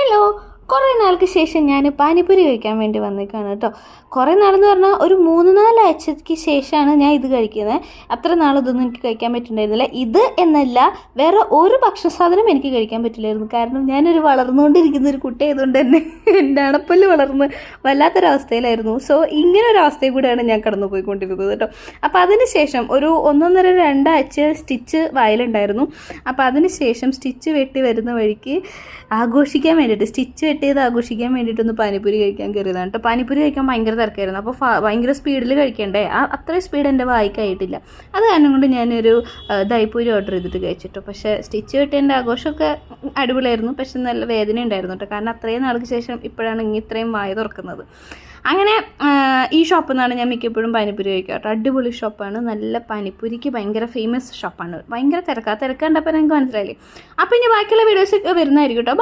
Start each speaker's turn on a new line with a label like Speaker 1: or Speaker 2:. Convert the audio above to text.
Speaker 1: Hello, കുറേ നാൾക്ക് ശേഷം ഞാൻ പാനിപ്പൂരി കഴിക്കാൻ വേണ്ടി വന്നേക്കാണ് കേട്ടോ. കുറേ നാളെന്ന് പറഞ്ഞാൽ ഒരു 3-4 ആഴ്ചയ്ക്ക് ശേഷമാണ് ഞാൻ ഇത് കഴിക്കുന്നത്. അത്ര നാളിതൊന്നും എനിക്ക് കഴിക്കാൻ പറ്റുന്നുണ്ടായിരുന്നില്ല. ഇത് എന്നല്ല, വേറെ ഒരു ഭക്ഷണസാധനം എനിക്ക് കഴിക്കാൻ പറ്റില്ലായിരുന്നു. കാരണം ഞാനൊരു വളർന്നുകൊണ്ടിരിക്കുന്ന ഒരു കുട്ടി ആയതുകൊണ്ട് തന്നെ എൻ്റെ അണപ്പല്ല് വളർന്ന് വല്ലാത്തൊരവസ്ഥയിലായിരുന്നു. സോ ഇങ്ങനെ ഒരു അവസ്ഥയിൽ കൂടെയാണ് ഞാൻ കടന്നു പോയിക്കൊണ്ടിരുന്നത് കേട്ടോ. അപ്പോൾ അതിന് ശേഷം ഒരു 1-1.5-2 ആഴ്ച സ്റ്റിച്ച് വായിലുണ്ടായിരുന്നു. അപ്പോൾ അതിന് ശേഷം സ്റ്റിച്ച് വെട്ടി വരുന്ന വഴിക്ക് ആഘോഷിക്കാൻ വേണ്ടിയിട്ട്, സ്റ്റിച്ച് വെട്ടിയത് ആഘോഷിക്കാൻ വേണ്ടിയിട്ടൊന്ന് പാനിപ്പൂരി കഴിക്കാൻ കയറിയതാണ് കേട്ടോ. പാനിപ്പൂരി കഴിക്കാൻ ഭയങ്കര തിരക്കായിരുന്നു. അപ്പോൾ ഭയങ്കര സ്പീഡിൽ കഴിക്കണ്ടേ, അത്രയും സ്പീഡ് എൻ്റെ വായിക്കായിട്ടില്ല. അത് കാരണം കൊണ്ട് ഞാനൊരു ദൈപ്പൂരി ഓർഡർ ചെയ്തിട്ട് കഴിച്ചിട്ടോ. പക്ഷേ സ്റ്റിച്ച് വെട്ടിയതിൻ്റെ ആഘോഷമൊക്കെ അടിപൊളിയായിരുന്നു. പക്ഷെ നല്ല വേദന ഉണ്ടായിരുന്നു കേട്ടോ. കാരണം അത്രയും നാൾക്ക് ശേഷം ഇപ്പോഴാണ് ഇത്രയും വായ തുറക്കുന്നത്. അങ്ങനെ ഈ ഷോപ്പിൽ നിന്നാണ് ഞാൻ മിക്കപ്പോഴും പാനിപ്പൂരി കഴിക്കുക കേട്ടോ. അടിപൊളി ഷോപ്പാണ്, നല്ല പാനിപ്പൂരിക്ക് ഭയങ്കര ഫേമസ് ഷോപ്പാണ്. ഭയങ്കര തിരക്കാണ്ടപ്പോൾ എനിക്ക് മനസ്സിലായില്ലേ. അപ്പോൾ ഇനി ബാക്കിയുള്ള വീഡിയോസ് വരുന്നതായിരിക്കും കേട്ടോ.